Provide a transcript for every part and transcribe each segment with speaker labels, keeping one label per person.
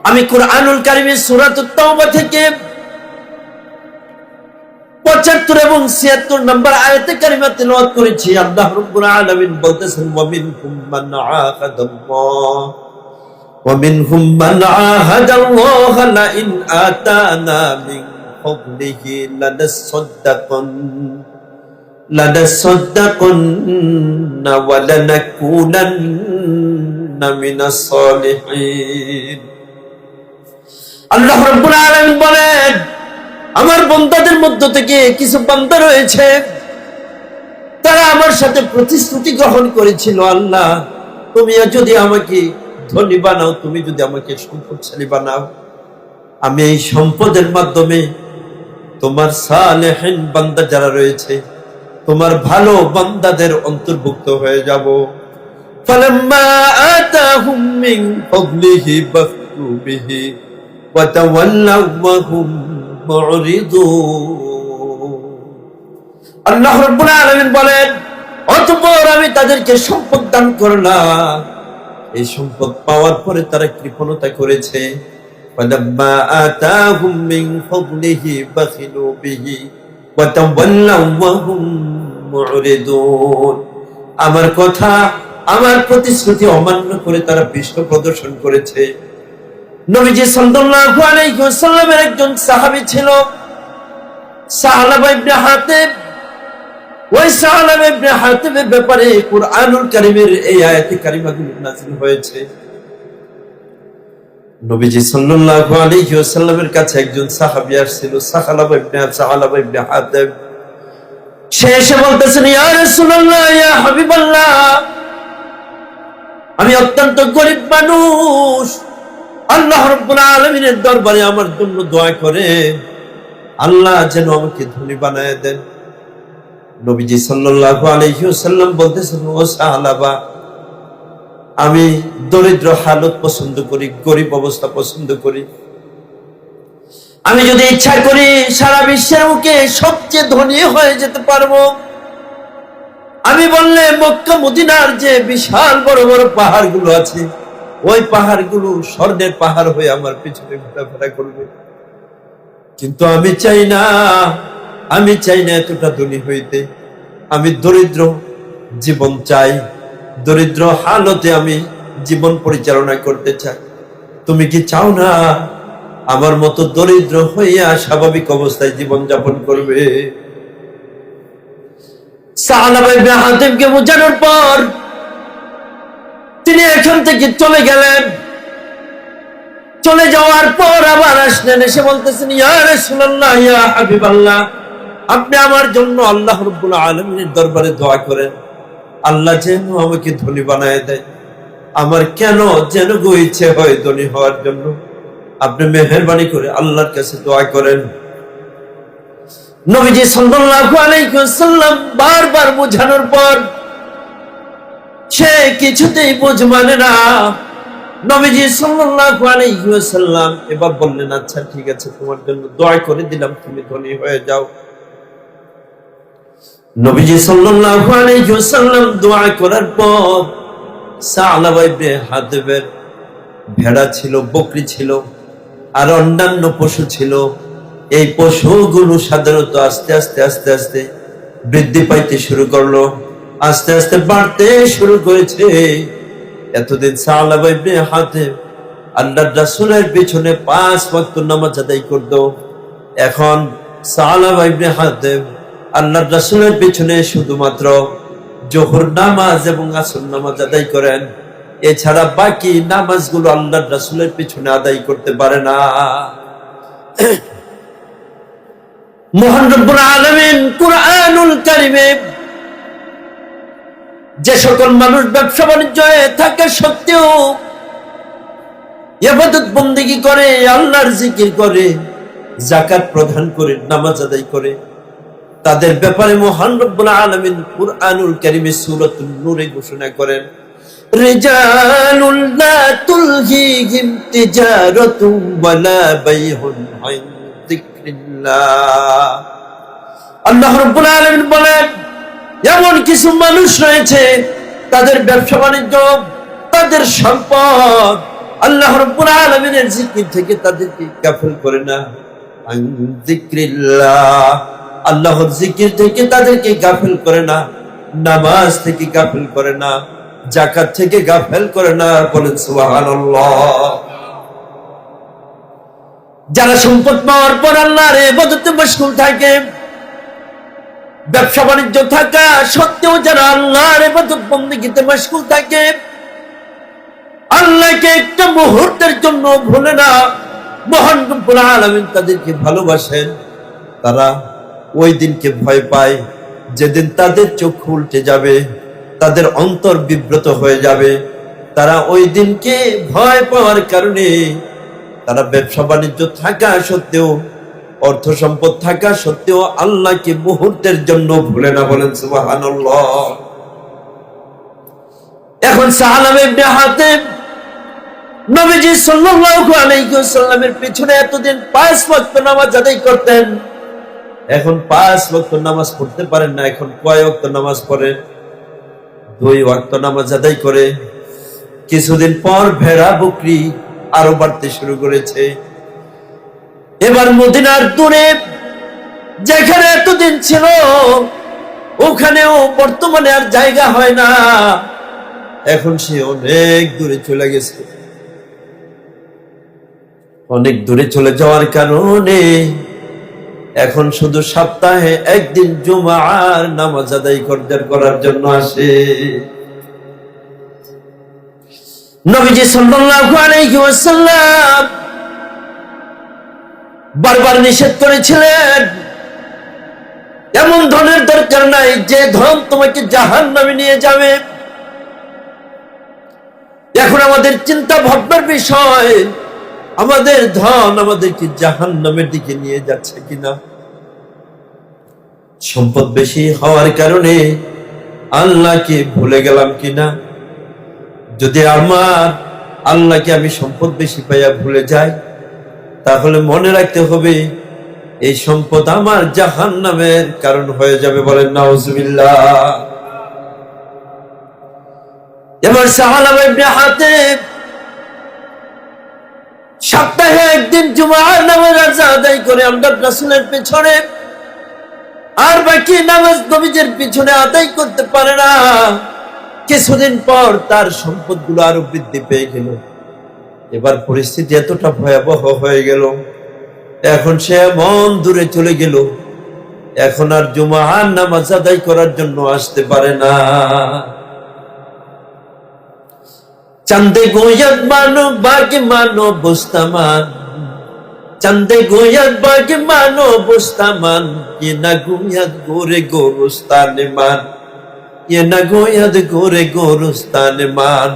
Speaker 1: আমি কুরআনুল কারীমের সূরাতুত তাওবা থেকে ৭৫ এবং ৭৬ নম্বর আয়াতে কারিমা তেলাওয়াত করেছি। আল্লাহ রাব্বুল আলামিন বলতেছেন, ওয়া মিনহুম মান আহাদাল্লাহ ওয়া মিনহুম মান আহাদাল্লাহ লা ইন আতানা মিন ফাদলিহি লানাসাদ্দাকান্না ওয়া লানাকুনান্না মিনাস সালিহিন। আল্লাহ রাব্বুল আলামিন বলেন, আমার বান্দাদের মধ্য থেকে কিছু বান্দা রয়েছে, তারা আমার সাথে প্রতিশ্রুতি গ্রহণ করেছিল, আল্লাহ তুমি যদি আমাকে ধনী বানাও, তুমি যদি আমাকে সম্পদশালী বানাও, আমি এই সম্পদের মাধ্যমে তোমার সালেহিন বান্দা যারা রয়েছে, তোমার ভালো বান্দাদের অন্তর্ভুক্ত হয়ে যাব। ফালাম্মা আতাহুম মিন ফাদলিহি বাখলু বিহি ওয়া তাওয়াল্লাউ ওয়া হুম আল্লাহ রাব্বুল আলামিন বলেন, অতঃপর আমি তাদেরকে সম্পদ দান করলাম। এই সম্পদ পাওয়ার পরে তারা কৃপণতা করেছে। ফালাম্মা আতাহুম মিন ফাদলিহি বাখিলু বিহি ওয়া তাওয়াল্লাউ ওয়া হুম মুরিদুন। আমার কথা, আমার প্রতিশ্রুতি অমান্য করে তারা বিষ্ণু প্রদর্শন করেছে। নবীজি সাল্লাল্লাহু আলাইহি ওয়াসাল্লামের একজন সাহাবী ছিল, সাহালাবা ইবনে হাতিব। ওই সাহালাবা ইবনে হাতিবের ব্যাপারে কুরআনুল কারীমের এই আয়াতে কারিমাগুলো নাযিল হয়েছে। নবীজি সাল্লাল্লাহু আলাইহি ওয়াসাল্লামের কাছে একজন সাহাবী আসছিল, সাহালাবা ইবনে হাতিব। সে এসে বলতেছেন, ইয়া রাসূলুল্লাহ, ইয়া হাবিবাল্লাহ, আমি অত্যন্ত গরীব মানুষ, আল্লাহ রাব্বুল আলামিনের দরবারে আমার জন্য দোয়া করেন, আল্লাহ যেন আমাকে ধনী বানায় দেন। নবীজি সাল্লাল্লাহু আলাইহি ওয়াসাল্লাম বলতেছেন, ও সাহালাবা, আমি দরিদ্র হালত পছন্দ করি, গরীব অবস্থা পছন্দ করি। আমি যদি ইচ্ছা করি সারা বিশ্বের মুখে সবচেয়ে ধনী হয়ে যেতে পারবো। আমি বললে মক্কা মদিনার যে বিশাল বড় বড় পাহাড়গুলো আছে, ওই পাহাড়গুলো স্বর্ণের পাহাড় হয়ে আমার পিছনে ঘোরাফেরা করবে। কিন্তু আমি চাই না এতটা ধনী হইতে। আমি দরিদ্র জীবন চাই, দরিদ্র হালতে আমি জীবন পরিচালনা করতে চাই। তুমি কি চাও না আমার মতো দরিদ্র হইয়া স্বাভাবিক অবস্থায় জীবন যাপন করবে? সাহালাবা ইবনে হাতিবকে বোঝানোর পর তিনি এখান থেকে চলে গেলেন। চলে যাওয়ার পর আবার আসলেন, এসে বলতেছেন, ইয়া রাসূলুল্লাহ, ইয়া হাবিবাল্লাহ, আপনি আমার জন্য আল্লাহ রাব্বুল আলামিনের দরবারে দোয়া করেন, আল্লাহ যেন আমাকে ধনী বানায় দেয়। আমার কেন যেন গো ইচ্ছে হয় ধনী হওয়ার জন্য, আপনি মেহেরবানি করে আল্লাহর কাছে দোয়া করেন। নবীজি সাল্লাল্লাহু আলাইহি ওয়াসাল্লাম বারবার বোঝানোর পর সে কিছুতেই বুঝ মানে না। নবীজি সাল্লাল্লাহু আলাইহি ওয়াসাল্লাম এবার বললেন, আচ্ছা ঠিক আছে, তোমার জন্য দোয়া করে দিলাম, তুমি ধনী হয়ে যাও। নবীজি সাল্লাল্লাহু আলাইহি ওয়াসাল্লাম দোয়া করার পর সাহালাবা ইবনে হাতিবের ভেড়া ছিল, বকরি ছিল, আর অন্যান্য পশু ছিল। এই পশুগুলো সাধারণত আস্তে আস্তে আস্তে আস্তে বৃদ্ধি পাইতে শুরু করলো, আস্তে আস্তে বাড়তে শুরু করেছে। এতদিন সাহালাবা ইবনে হাতিব আল্লাহর রাসূলের পিছনে 5 ওয়াক্ত নামাজ আদায় করত। এখন সাহালাবা ইবনে হাতিব আল্লাহর রাসূলের পিছনে শুধুমাত্র যোহর নামাজ এবং আসর নামাজ আদায় করেন, এছাড়া বাকি নামাজগুলো আল্লাহর রাসূলের পিছনে আদায় করতে পারে না। মহান রব্বুল আলামিন কুরআনুল কারীমে যে সকল মানুষ ব্যবসা বাণিজ্য থাকে সত্ত্বেও ইবাদত বন্দেগী করে, আল্লাহর জিকির করে, যাকাত প্রদান করে, নামাজ আদায় করে, তাদের ব্যাপারে মহান রব্বুল আলামিন কুরআনুল কারীমে সূরাতুন নূরে ঘোষণা করেন, রিজালুল লা তুলহিহিম তিজারাতুন ওয়ালা বাইউন আন যিকরিল্লাহ। আল্লাহ রাব্বুল আলামিন বলেন, এমন কিছু মানুষ রয়েছে, তাদের ব্যবসা বাণিজ্য, তাদের সম্পদ আল্লাহ রাব্বুল আলামিনের জিকির থেকে তাদেরকে গাফিল করে না, আন যিকরিল্লাহ, আল্লাহর জিকির থেকে তাদেরকে গাফিল করে না, নামাজ থেকে গাফিল করে না, যাকাত থেকে গাফিল করে না। বলেন সুবহানাল্লাহ। যারা সম্পদ পাওয়ার পর আল্লাহর ইবাদতে মশগুল থাকে, ব্যবসা বাণিজ্য থাকা সত্ত্বেও যারা আল্লাহর ইবাদত বন্দেগীতে মশগুল থাকে, আল্লাহকে একটা মুহূর্তের জন্য ভুলে না, মহান রব্বুল আলামিন তাদেরকে ভালোবাসেন। তারা ওই দিনকে ভয় পায় যেদিন তাদের চক্ষু উল্টে যাবে, তাদের অন্তর বিব্রত হয়ে যাবে। তারা ওই দিনকে ভয় পাওয়ার কারণে তারা ব্যবসা বাণিজ্য থাকা সত্ত্বেও, অর্থ সম্পদ থাকা সত্ত্বেও আল্লাহকে মুহূর্তের জন্য ভুলে না। বলেন সুবহানাল্লাহ। এখন সাহালাব ইবনে হাতিব নবীজি সাল্লাল্লাহু আলাইহি ওয়াসাল্লামের পিছনে এতদিন 5 ওয়াক্ত নামাজ আদায় করতেন, এখন 5 ওয়াক্ত নামাজ পড়তে পারেন না। এখন কয় ওয়াক্ত নামাজ পড়েন? 2 ওয়াক্ত নামাজ আদায় করে। কিছুদিন পর ভেড়া বকরি আরো বাড়তে শুরু করেছে। এবার মদিনার দূরে যেখানে এতদিন ছিল ওখানেও বর্তমানে আর জায়গা হয় না, এখন সে অনেক দূরে চলে গেছে। অনেক দূরে চলে যাওয়ার কারণে এখন শুধু সপ্তাহে একদিন জুমার নামাজ আদায় করার জন্য আসে। নবীজি সাল্লাল্লাহু আলাইহি ওয়াসাল্লাম বারবার নিষেধ করেছিলেন, এমন ধনের দরকার নাই যে ধন তোমাকে জাহান্নামে নিয়ে যাবে। এখন আমাদের চিন্তা ভাবনার বিষয়, আমাদের ধন আমাদেরকে জাহান্নামের দিকে নিয়ে যাচ্ছে কিনা। সম্পদ বেশি হওয়ার কারণে আল্লাহকে ভুলে গেলাম কিনা। যদি আমার আল্লাহকে আমি সম্পদ বেশি পাইয়া ভুলে যাই, তাহলে মনে রাখতে হবে এই সম্পদ আমার জাহান্নামের কারণ হয়ে যাবে। বলেন নাউজুবিল্লাহ। এবার সাহালাব ইবনে হাতিব সপ্তাহে একদিন জুমার নামাজ আদায় করে আল্লাহর রাসূলের পেছনে, আর বাকি নামাজ নবীজির পিছনে আদায় করতে পারে না। কিছুদিন পর তার সম্পদগুলো আরো বৃদ্ধি পেয়ে গেল। এবার পরিস্থিতি এতটা ভয়াবহ হয়ে গেল, এখন সে এমন দূরে চলে গেল, এখন আর জুমার নামাজ আদায় করার জন্য আসতে পারে না। চান্দে গোয়াত মানো বাগে মানো বুস্তামান, চান্দে গোয়াত বাগে মানো বুস্তামান, ये ना गोयात गोरे गोरस्तान मान, ये ना गोयात गोरे गोरस्तान मान।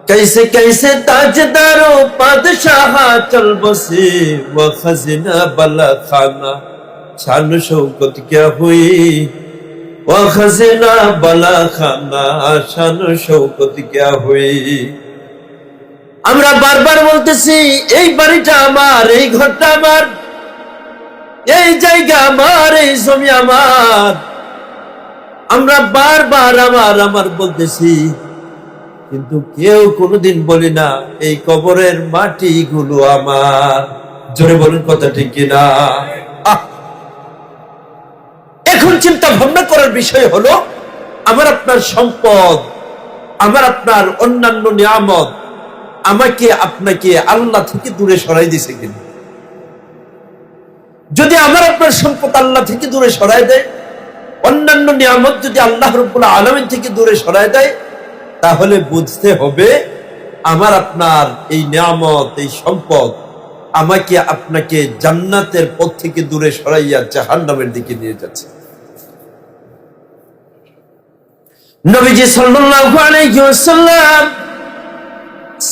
Speaker 1: कैसे कैसे ताजदारो बादशाह चल बसे, वो खजना बला खाना शान शौकत क्या हुई, वो खजना बला खाना शान शौकत क्या हुई। আমরা বারবার বলতেছি এই বাড়িটা আমার, এই ঘরটা আমার, এই জায়গা আমার, এই জমি আমার। আমরা বারবার আমার আমার বলতেছি, কিন্তু কেউ কোনোদিন বলি না এই কবরের মাটিগুলো আমার। জোরে বলুন কথা ঠিক কিনা। এখন চিন্তা ভাবনা করার বিষয় হলো, আমার আপনার সম্পদ, আমার আপনার অন্যান্য নিয়ামত আমাকে আপনাকে আল্লাহ থেকে দূরে সরাই দিছে কিনা। যদি আমার আপনার সম্পদ আল্লাহ থেকে দূরে সরাই দেয়, অন্যান্য নিয়ামত যদি আল্লাহ রাব্বুল আলামিন থেকে দূরে সরাই দেয়, তাহলে বুঝতে হবে আমার আপনার এই নিয়ামত, এই সম্পদ আমাকে আপনাকে জান্নাতের পথ থেকে দূরে সরাইয়া জাহান্নামের দিকে নিয়ে যাচ্ছে। নবীজি সাল্লাল্লাহু আলাইহি ওয়াসাল্লাম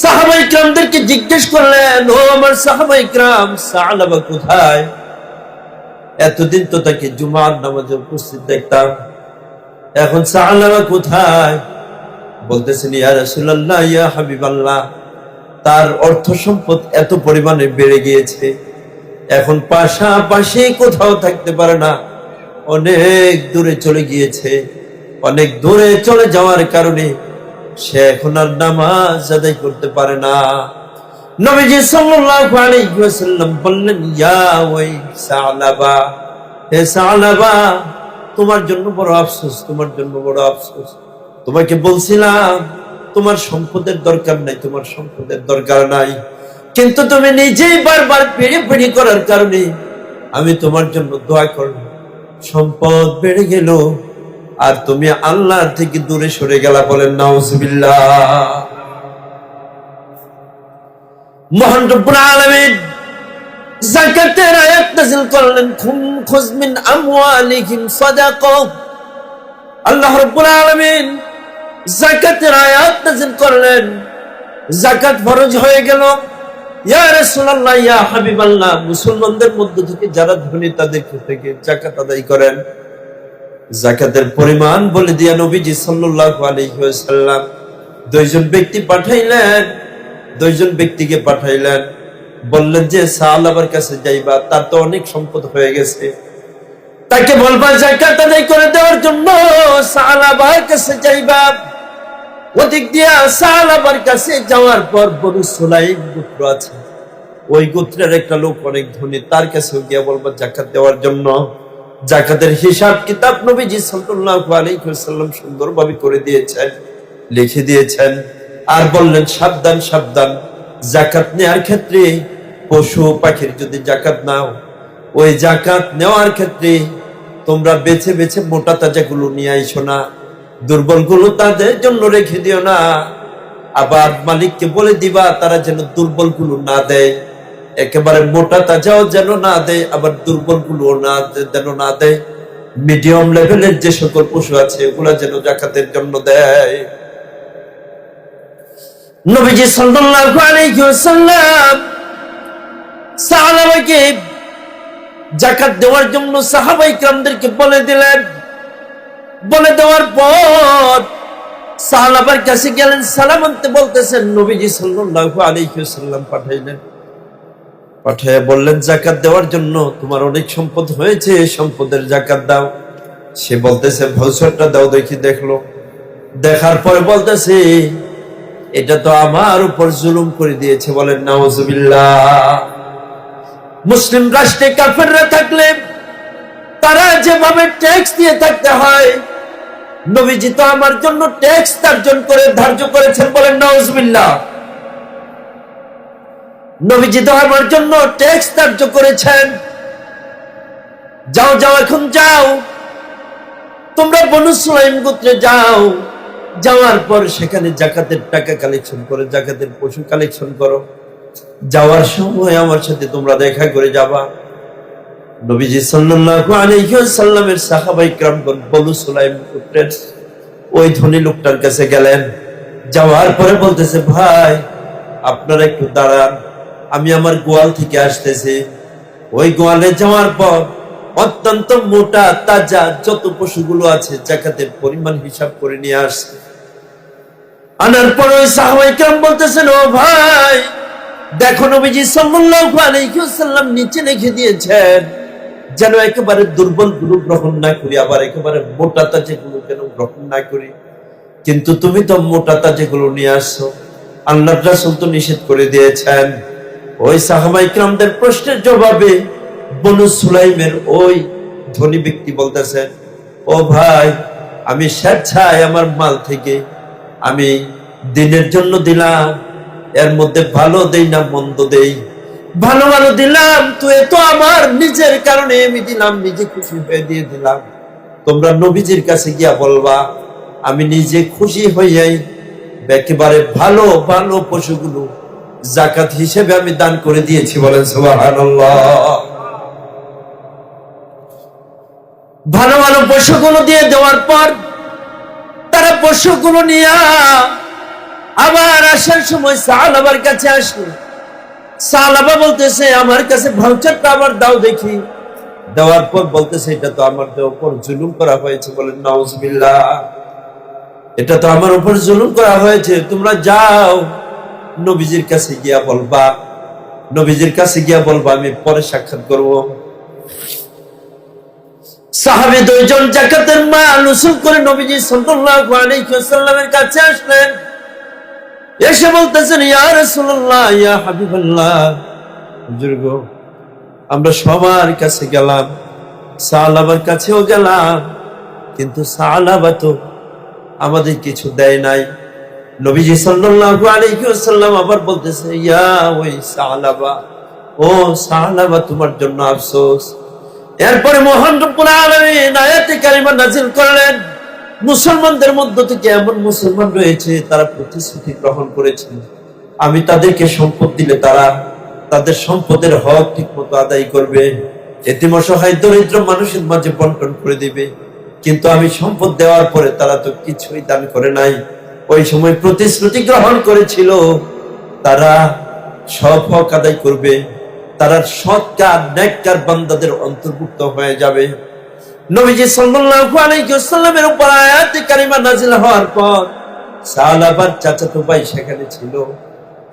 Speaker 1: সাহাবায়ে কিরামদেরকে জিজ্ঞেস করলেন, ও আমার সাহাবায়ে কিরাম, সালাবা কোথায়? এতদিন তো তাকে জুমার নামাজে উপস্থিত দেখতাম, এখন সালাবা কোথায়? বলতেছেন, ইয়া রাসূলুল্লাহ, ইয়া হাবিবাল্লাহ, তার অর্থ সম্পদ এত পরিমাণে বেড়ে গিয়েছে, এখন পাশাপাশি কোথাও থাকতে পারে না, অনেক দূরে চলে গিয়েছে। অনেক দূরে চলে যাওয়ার কারণে সে এখন আর নামাজ আদায় করতে পারে না। নবীজি সাল্লাল্লাহু আলাইহি ওয়াসাল্লাম বললেন, ইয়া ওয়াই সালাবা, হে সালাবা, তোমার জন্য বড় আফসোস, তোমার জন্য বড় আফসোস। তোমাকে বলছিলাম তোমার সম্পদের দরকার নাই, তোমার সম্পদের দরকার নাই, কিন্তু তুমি নিজেই বারবার পেড়ে করার কারণে আমি তোমার জন্য দোয়া করলাম, সম্পদ বেড়ে গেল আর তুমি আল্লাহর থেকে দূরে সরে গেলা। বলেন নাউজুবিল্লাহ। মহান রব্বুল আলামিন যাকাতের আয়াত নাযিল করলেন, খুয মিন আমওয়ালিহিম সাদাকা। আল্লাহ রব্বুল আলামিন যাকাতের আয়াত নাযিল করলেন, যাকাত ফরজ হয়ে গেল। ইয়া রাসূলুল্লাহ, ইয়া হাবিবাল্লাহ, মুসলমানদের মধ্য থেকে যারা ধনী তাদের থেকে যাকাত আদায় করেন। যাকাতের পরিমাণ বলে দিয়া নবীজি সাল্লাল্লাহু আলাইহি ওয়াসাল্লাম দুইজন ব্যক্তি পাঠাইলেন, দুইজন ব্যক্তিকে পাঠাইলেন, বললেন যে সাহাবার কাছে যাইবা, তার তো অনেক সম্পদ হয়ে গেছে, তাকে বলবা যাকাত আদায় করে দেওয়ার জন্য। সাহাবার কাছে যাইবা, ওদিক দিয়া সাহাবার কাছে যাওয়ার পর বনু সুলাইম গোত্র আছে, ওই গোত্রের একটা লোক অনেক ধনী, তার কাছে গিয়া বলবা যাকাত দেওয়ার জন্য। যাকাতের হিসাব কিতাব নবীজি সাল্লাল্লাহু আলাইহি ওয়াসাল্লাম সুন্দরভাবে করে দিয়েছেন, লিখে দিয়েছেন, আর বললেন সাবধান সাবধান, যাকাত নেওয়ার ক্ষেত্রে পশু পাখির যদি যাকাত নাও, ওই যাকাত নেওয়ার ক্ষেত্রে তোমরা বেছে বেছে মোটা তাজাগুলো নিয়ে আইসো না, দুর্বলগুলো তাদের জন্য রেখে দিও না। আবার মালিককে বলে দিবা তারা যেন দুর্বলগুলো না দেয়, একেবারে মোটা তাজাও যেন না দেয়, আবার দুর্বলগুলো যেন না দেয়। মিডিয়াম লেভেলের যে সকল পশু আছে ওগুলা যেন যাকাতের জন্য দেয়। নবীজি সাল্লাল্লাহু আলাইহি ওয়াসাল্লাম সাহাবাকে যাকাত দেওয়ার জন্য সাহাবায়ে কিরামদেরকে বলে দিলেন। বলে দেওয়ার পর সাহাবার কাছে গেলেন, সালাম আনতে বলতেছেন, নবীজি সাল্লাল্লাহু আলাইহি ওয়াসাল্লাম পাঠাইলেন, পাঠিয়ে বললেন যাকাত দেওয়ার জন্য, তোমার অনেক সম্পদ হয়েছে, সম্পদের যাকাত দাও। সে বলতেছে ভাউচারটা দাও দেখি। দেখলো, দেখার পরে বলতেছে এটা তো আমার উপর জুলুম করে দিয়েছে। বলেন নাউজুবিল্লাহ। মুসলিম রাষ্ট্রে কাফেররা থাকলে তারা যেভাবে ট্যাক্স দিয়ে থাকতে হয়, নবীজি তো আমার জন্য ট্যাক্স ধার্য করেছেন। বলেন নাউজুবিল্লাহ। নবীজি তো আমার জন্য ট্যাক্স ধার্য করেছেন। যাও যাও, এখন যাও, তোমরা বনু সুলাইম গোত্রে যাও, যাওয়ার পর সেখানে যাকাতের টাকা কালেকশন করো, যাকাতের পশু কালেকশন করো। যাওয়ার সময় আমার সাথে তোমরা দেখা করে যাবা। নবীজি সাল্লাল্লাহু আলাইহি ওয়াসাল্লামের সাহাবায়ে কিরামগণ বনু সুলাইম গোত্রের ওই ধনী লোকটার কাছে গেলেন। যাওয়ার পরে বলতেছে, ভাই আপনারা একটু দাঁড়ান, আমি আমার গোয়াল থেকে আসতেছি। ওই গোয়ালে যাওয়ার পর অত্যন্ত মোটা তাজা যত পশুগুলো আছে যাকাতের পরিমাণ হিসাব করে নিয়ে আসছে। আনার পর ওই সাহাবায়ে কিরাম বলতেছেন, ও ভাই দেখো, নবীজি সাল্লাল্লাহু আলাইহি ওয়াসাল্লাম নিচে লিখে দিয়েছেন যেন একেবারে দুর্বল গুলো গ্রহণ না করি, আবার একেবারে মোটা তাজাগুলো যেন গ্রহণ না করি। কিন্তু তুমি তো মোটা তাজাগুলো নিয়ে আসছো, আল্লাহর রাসূল তো নিষেধ করে দিয়েছেন। ওই সাহাবায়ে কিরামদের প্রশ্নের জবাবে বনু সুলাইমের ওই ধনী ব্যক্তি বলতেছেন, ও ভাই আমি স্বেচ্ছায় আমার মাল থেকে আমি দিনের জন্য দিলাম, এর মধ্যে ভালো দেই না মন্দ দেই, ভালো ভালো দিলাম, তো এ তো আমার নিজের কারণে আমি দিলাম, নিজে খুশি হয়ে দিয়ে দিলাম। তোমরা নবীজির কাছে গিয়া বলবা আমি নিজে খুশি হইয়াই একেবারে ভালো ভালো পশুগুলো যাকাত হিসেবে আমি দান করে দিয়েছি। বলেন সুবহানাল্লাহ। ভালো ভালো পশুগুলো দিয়ে দেওয়ার পর তারা পশুগুলো নিয়ে আবার আসার সময় সাহাবার কাছে আসলো। সাহাবা বলতেছে, আমার কাছে ভাউচারটা আবার দাও দেখি। দেওয়ার পর বলতেছে, এটা তো আমার উপর জুলুম করা হয়েছে। বলেন নাউজুবিল্লাহ। এটা তো আমার উপর জুলুম করা হয়েছে, তোমরা যাও নবীজির কাছে গিয়া বলবা, নবীজির কাছে গিয়া বলবা আমি পরে সাক্ষাৎ করব। সাহাবী দুইজন যাকাতের মাল উসুল করে নবীজি সাল্লাল্লাহু আলাইহি ওয়াসাল্লামের কাছে আসলেন। এসে বলতেছেন, ইয়া রাসূলুল্লাহ, ইয়া হাবিবাল্লাহ, হুজুর গো, আমরা সবার কাছে গেলাম, সালাবার কাছেও গেলাম, কিন্তু সালাবা তো আমাদের কিছু দেয় নাই। নবীজি সাল্লাল্লাহু আলাইহি ওয়াসাল্লাম আবার বলতেছে, ইয়া ওই সালাবা, ও সালাবা, তোমার জন্য আফসোস। এরপরে মহান রব্বুল আলামিন আয়াতে কারিমা নাযিল করলেন, মুসলমানদের মধ্য থেকে এমন মুসলমান রয়েছে তারা প্রতিশ্রুতি গ্রহণ করেছে, আমি তাদেরকে সম্পদ দিলে তারা তাদের সম্পদের হক ঠিক মতো আদায় করবে, এতিম অসহায় দরিদ্র মানুষের মাঝে বন্টন করে দিবে। কিন্তু আমি সম্পদ দেওয়ার পরে তারা তো কিছুই দান করে নাই। ওই সময় প্রতিশ্রুতি গ্রহণ করেছিল তারা সব হক আদায় করবে, তারা সৎকার নেককার বান্দাদের অন্তর্ভুক্ত হয়ে যাবে। নবীজি সাল্লাল্লাহু আলাইহি ওয়াসাল্লামের উপর আয়াতে কারিমা নাযিল হওয়ার পর সালাবার চাচাতো ভাই সেখানে ছিল।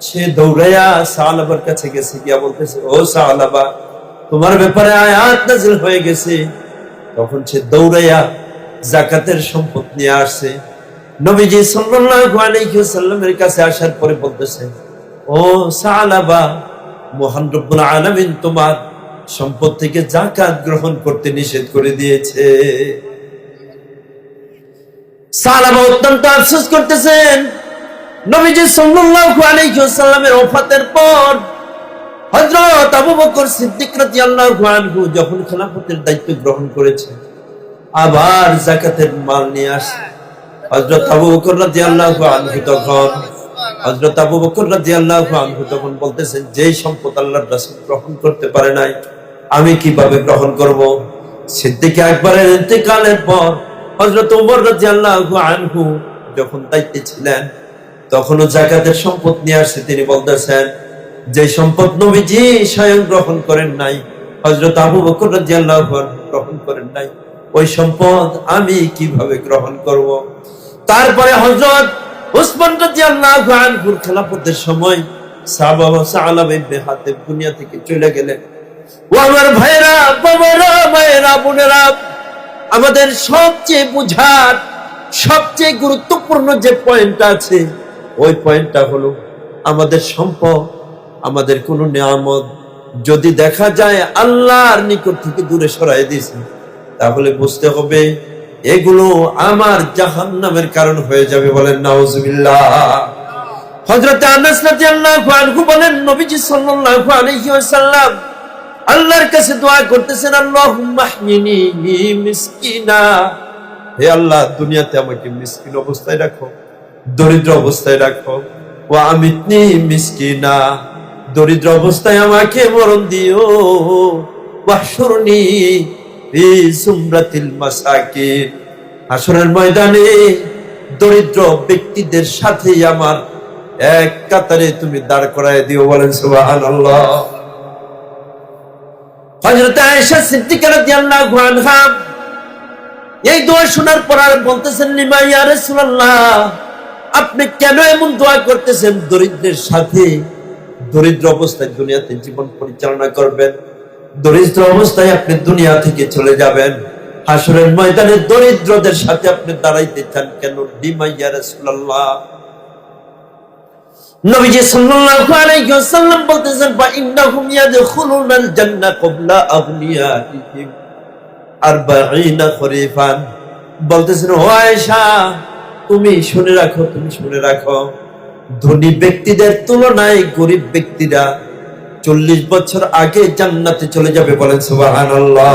Speaker 1: সে দৌড়াইয়া সালাবার কাছে গেছে, গিয়া বলতেছে, ও সালাবা, তোমার ব্যাপারে আয়াত নাযিল হয়ে গেছে। তখন সে দৌড়াইয়া যাকাতের সম্পদ নিয়ে আসছে। নবীজি সাল্লাল্লাহু আলাইহি ওয়াসাল্লামের কাছে আসার পরে বলতেছে, ও সালাবা, মহান রব্বুল আলামিন তোমার সম্পদ থেকে যাকাত গ্রহণ করতে নিষেধ করে দিয়েছে। সালাবা অত্যন্ত আফসোস করতেছেন। নবীজি সাল্লাল্লাহু আলাইহি ওয়াসাল্লামের ওফাতের পর হযরত আবু বকর সিদ্দিক রাদিয়াল্লাহু আনহু যখন খেলাফতের দায়িত্ব গ্রহণ করেছেন, আবার যাকাতের মাল নিয়ে আসে। হযরত আবু বকর রাদিয়াল্লাহু আনহু তখন বলতেছেন, যেই সম্পদ আল্লাহর রাসূল গ্রহণ করতে পারে নাই, আমি কিভাবে গ্রহণ করব? সিদ্দিক আকবরের ইন্তেকালের পর হযরত ওমর রাদিয়াল্লাহু আনহু যখন দায়িত্বে ছিলেন, তখনও যাকাতের সম্পদ নিয়ে আসছে। তিনি বলতেছেন, যে সম্পদ নবীজি স্বয়ং গ্রহণ করেন নাই, হযরত আবু বকর রাদিয়াল্লাহু আনহু গ্রহণ করেন নাই, ওই সম্পদ আমি কিভাবে গ্রহণ করব? তারপরে হযরত উসমান রাদিয়াল্লাহু আনহুর খেলাফতের সময় সালাবা ইবনে হাতিব দুনিয়া থেকে চলে গেলেন। ও আমার ভাইরা, বাবারা, মায়েরা, বোনেরা, আমাদের সবচেয়ে বুঝার সবচেয়ে গুরুত্বপূর্ণ যে পয়েন্টটা আছে, ওই পয়েন্টটা হলো, আমাদের সম্পদ, আমাদের কোন নিয়ামত যদি দেখা যায় আল্লাহর নিকট থেকে দূরে সরাই দিয়েছে, তাহলে বুঝতে হবে এগুলো আমার জাহান্নামের কারণ হয়ে যাবে। বলেন নাউজুবিল্লাহ। হযরত আনাস রাদিয়াল্লাহু আনহু বলেন, নবীজি সাল্লাল্লাহু আলাইহি ওয়াসাল্লাম আল্লাহর কাছে দোয়া করতেছেন, আল্লাহুম্মা হমিনি মিসকিনা, হে আল্লাহ, দুনিয়াতে আমাকে মিসকিন অবস্থায় রাখো, দরিদ্র অবস্থায় রাখো। ওয়া আমিতনি মিসকিনা, দরিদ্র অবস্থায় আমাকে মরণ দিও। ওয়াহশুরনি ফি সুমরাতিল মাসাকিন, হাসরের ময়দানে দরিদ্র ব্যক্তিদের সাথে আমার এক কাতারে তুমি দাঁড় করায় দিও। বলেন সুবহানাল্লাহ। হযরত আয়েশা সিদ্দিকা রাদিয়াল্লাহু আনহা এই দোয়া শোনার পর আর বলতেছেন, লিমা ইয়া রাসূলুল্লাহ, আপনি কেন এমন দোয়া করতেছেন? দরিদ্রের সাথে দরিদ্র অবস্থায় দুনিয়াতে জীবন পরিচালনা করবেন, দরিদ্র অবস্থায় আপনি দুনিয়া থেকে চলে যাবেন, হাসরের ময়দানে দরিদ্রদের সাথে আপনি দাঁড়াইতে চান কেন? লিমা ইয়া রাসূলুল্লাহ। নবীজি সাল্লাল্লাহু আলাইহি ওয়াসাল্লাম বলতেছেন, ফা ইন্নাহুম ইয়াদখুলুনাল জান্নাহ ক্বাবলা আগনিয়াহিম 40 খরিফান। বলতেছেন, ও আয়েশা, তুমি শুনে রাখো, তুমি শুনে রাখো, ধনী ব্যক্তিদের তুলনায় গরিব ব্যক্তিরা 40 বছর আগে জান্নাতে চলে যাবে। বলেন সুবহানাল্লাহ।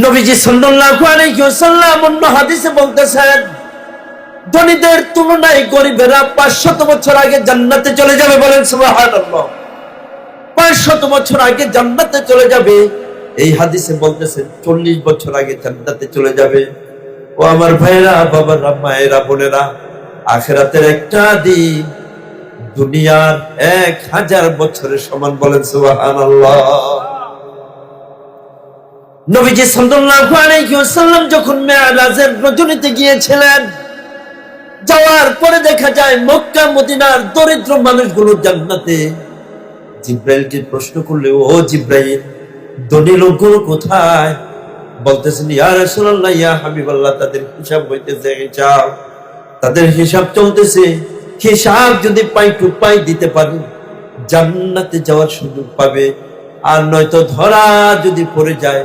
Speaker 1: নবীজি সাল্লাল্লাহু আলাইহি ওয়াসাল্লাম অন্য হাদিসে বলতেছেন, ধনীদের তুলনায় গরিবেরা 500 বছর আগে জান্নাতে চলে যাবে। বলেন সুবহানাল্লাহ। 500 বছর আগে জান্নাতে চলে যাবে। এই হাদিসে বলতেছেন 40 বছর আগে জান্নাতে চলে যাবে। ও আমার ভাইরা, বাবারা, মায়েরা, বোনেরা, আখিরাতের একটা দিন দুনিয়ার 1000 বছরের সমান। বলেন সুবহানাল্লাহ। নবীজি সাল্লাল্লাহু আলাইহি ওয়াসাল্লাম যখন মেরাজের রজনীতে গিয়েছিলেন, যাওয়ার পরে দেখা যায় মক্কা মদিনার দরিদ্র মানুষগুলো জান্নাতে। জিব্রাইলকে প্রশ্ন করলে, ও জিব্রাইল, ধনী লোকগুলো কোথায়? বলতেছেন, ইয়া রাসূলুল্লাহ, ইয়া হাবিবাল্লাহ, তাদের হিসাব হইতেছে হিসাব। তাদের হিসাব চলতেছে। হিসাব যদি পাই টু পাই দিতে পারে জান্নাতে যাওয়ার সুযোগ পাবে, আর নয়তো ধরা যদি পড়ে যায়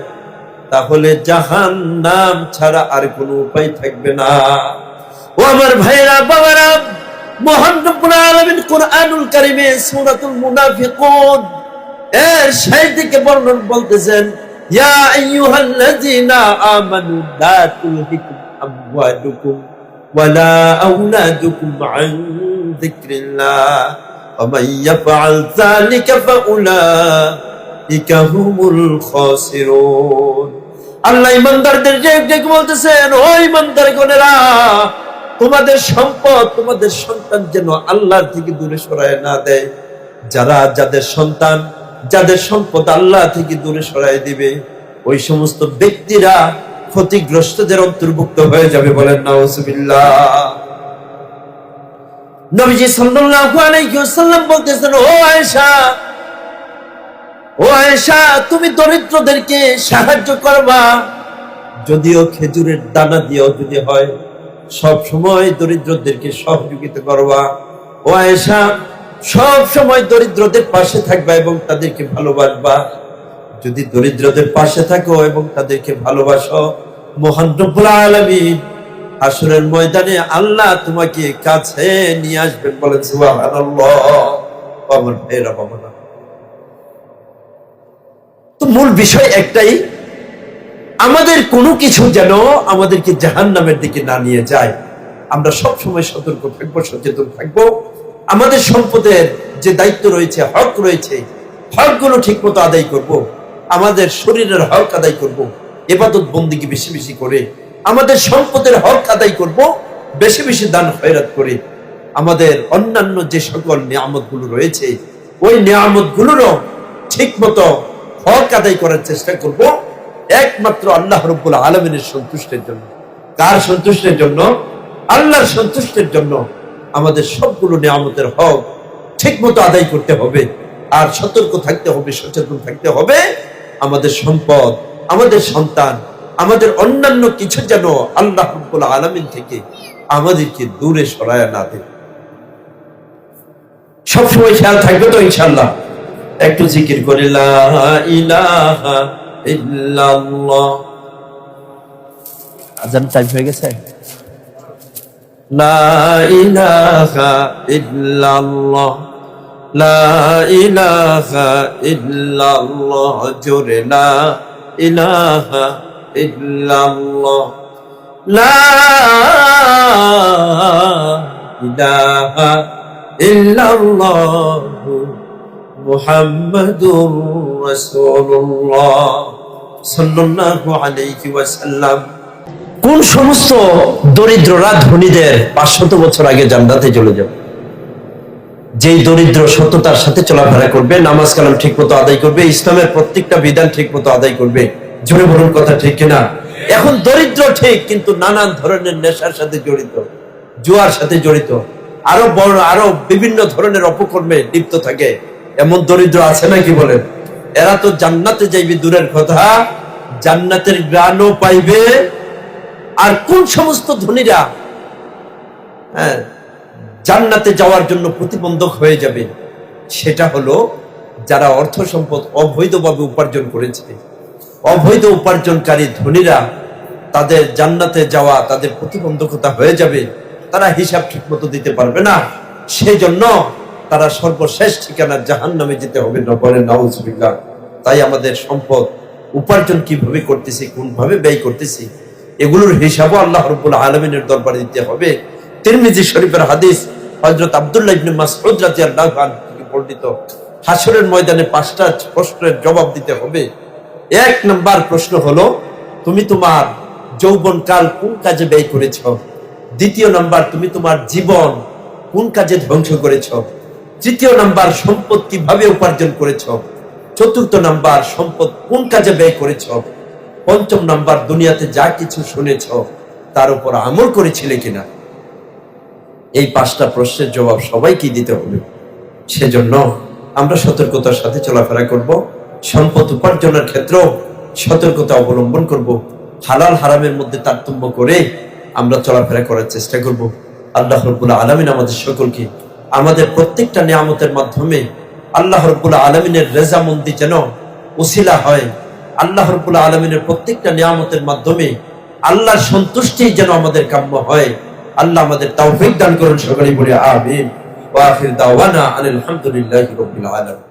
Speaker 1: তাহলে জাহান্নাম ছাড়া আর কোনো উপায় থাকবে না। ও আমার ভাইরা বাবারা, মহান রব্বুল আলামিন কুরআনুল কারীমে সূরাতুল মুনাফিকুন এর শেষ দিকে বর্ণনা বলতেছেন, ইয়া আইয়ুহাল্লাযীনা আমানু লা তুলহিকুম আমওয়ালুকুম ওয়ালা আওলাদুকুম আন যিকরিল্লাহ ওয়া মান ইয়াফআল যালিকা ফাউলাইকা হুমুল খাসিরুন। আল্লাহ ঈমানদারদের যে বলতেছেন, ও ঈমানদারগণেরা, তোমাদের সম্পদ, তোমাদের সন্তান যেন আল্লাহর থেকে দূরে সরায় না দেয়। যাদের সন্তান, যাদের সম্পদ আল্লাহ থেকে দূরে সরায় দিবে, ওই সমস্ত ব্যক্তিরা ক্ষতিগ্রস্তদের অন্তর্ভুক্ত হয়ে যাবে। বলেন নাউজুবিল্লাহ। নবীজি সাল্লাল্লাহু আলাইহি ওয়াসাল্লাম বলতেছেন, ও আয়েশা, তুমি দরিদ্রদেরকে সাহায্য করবা, যদিও খেজুরের দানা দিয়েও যদি হয়, সব সময় দরিদ্রদেরকে সহযোগিতা করবা। ও আয়েশা, সব সময় দরিদ্রদের পাশে থাকবা এবং তাদেরকে ভালোবাসবা। যদি দরিদ্রদের পাশে থাকো এবং তাদেরকে ভালোবাসো, মহান রব্বুল আলামিন হাসরের ময়দানে আল্লাহ তোমাকে কাছে নিয়ে আসবেন। বলেন সুবহানাল্লাহ। আমার ভাইরা বাবারা, তো মূল বিষয় একটাই, আমাদের কোনো কিছু যেন আমাদেরকে জাহান্নামের দিকে না নিয়ে যায়। আমরা সব সময় সতর্ক থাকবো, সচেতন থাকবো। আমাদের সম্পদের যে দায়িত্ব রয়েছে, হক রয়েছে, হকগুলো ঠিক মতো আদায় করব। আমাদের শরীরের হক আদায় করব, ইবাদত বন্দেগী বেশি বেশি করে। আমাদের সম্পদের হক আদায় করব বেশি বেশি দান খয়রাত করে। আমাদের অন্যান্য যে সকল নিয়ামতগুলো রয়েছে, ওই নিয়ামতগুলোরও ঠিক মতো হক আদায় করার চেষ্টা করব, একমাত্র আল্লাহ রাব্বুল আলামিনের সন্তুষ্টির জন্য। কার সন্তুষ্টির জন্য? আল্লাহর সন্তুষ্টির জন্য। আমাদের সবগুলো নিয়ামতের হক ঠিক মতো আদায় করতে হবে, আর সতর্ক থাকতে হবে, সচেতন থাকতে হবে। আমাদের সম্পদ, আমাদের সন্তান, আমাদের অন্যান্য কিছু যেন আল্লাহ রাব্বুল আলামিন থেকে আমাদেরকে দূরে সরায় না দেয়। সবসময় খেয়াল থাকবে তো ইনশাআল্লাহ। একটু জিকির করে লা ইলাহা ইল্লাল্লাহ। আজান টাইম হয়ে গেছে। লা ইলাহা ইল্লাল্লাহ, লা ইলাহা ইল্লাল্লাহ, জোরে লা ইলাহা ইল্লাল্লাহ, লা ইলাহা ইল্লাল্লাহ মুহাম্মাদুর রাসূলুল্লাহ সাল্লাল্লাহু আলাইহি ওয়াসাল্লাম। কোন সমস্ত দরিদ্ররা ধনীদের 500 বছর আগে জান্নাতে চলে যাবে? যেই দরিদ্র সততার সাথে চলাফেরা করবে, নামাজ কালাম ঠিক মতো আদায় করবে, ইসলামের প্রত্যেকটা বিধান ঠিক মতো আদায় করবে। জোরে বলুন কথা ঠিক কিনা? এখন দরিদ্র ঠিক, কিন্তু নানান ধরনের নেশার সাথে জড়িত, জুয়ার সাথে জড়িত, আরো বিভিন্ন ধরনের অপকর্মে লিপ্ত থাকে, এমন দরিদ্র আছে নাকি বলেন? এরা তো জান্নাতে যাইবে দূরের কথা, জান্নাতের গ্রাণও পাইবে। আর কোন সমস্ত ধনীরা জান্নাতে যাওয়ার জন্য প্রতিবন্ধক হয়ে যাবে? সেটা হলো যারা অর্থ সম্পদ অবৈধভাবে উপার্জন করেছে। অবৈধ উপার্জনকারী ধনীরা, তাদের জান্নাতে যাওয়া তাদের প্রতিবন্ধকতা হয়ে যাবে। তারা হিসাব ঠিক মতো দিতে পারবে না, সেই জন্য তারা সর্বশেষ ঠিকানা জাহান্নামে যেতে হবে। বলেন নাউজুবিল্লাহ। তাই আমাদের সম্পদ উপার্জন কিভাবে করতেছি, কোনভাবে ব্যয় করতেছি, এগুলোর হিসাবও আল্লাহ রাব্বুল আলামিনের দরবারে দিতে হবে। তিরমিজি শরীফের হাদিস, হযরত আব্দুল্লাহ ইবনে মাসউদ রাদিয়াল্লাহু আনহু থেকে বর্ণিত, হাসরের ময়দানে 5টা প্রশ্নের জবাব দিতে হবে। 1 নাম্বার প্রশ্ন হলো, তুমি তোমার যৌবনকাল কোন কাজে ব্যয় করেছ? 2 নাম্বার, তুমি তোমার জীবন কোন কাজে ধ্বংস করেছ? 3 নাম্বার, সম্পদ কিভাবে উপার্জন করেছ? 4 নাম্বার, সম্পদ কোন কাজে ব্যয় করেছ? 5 নাম্বার, দুনিয়াতে যা কিছু শুনেছ তার উপর আমল করেছিলে কিনা? এই 5টা প্রশ্নের জবাব সবাইকে দিতে হবে। সেজন্য আমরা সতর্কতার সাথে চলাফেরা করব। সম্পদ উপার্জনের ক্ষেত্রেও সতর্কতা অবলম্বন করব। হালাল হারামের মধ্যে তারতম্য করে আমরা চলাফেরা করার চেষ্টা করব। আল্লাহ রাব্বুল আলামিন আমাদের সকলকে আমাদের প্রত্যেকটা নিয়ামতের মাধ্যমে আল্লাহ রাব্বুল আলামিনের রেজামন্দি যেন উসিলা হয়, আল্লাহ রাব্বুল আলামিনের প্রত্যেকটা নিয়ামতের মাধ্যমে আল্লাহর সন্তুষ্টি যেন আমাদের কাম্য হয়। আল্লাহ আমাদের তৌফিক দান করুন, সকলেই বলি আমিন। ওয়া আখির দাওয়ানা আলহামদুলিল্লাহি রাব্বিল আলামিন।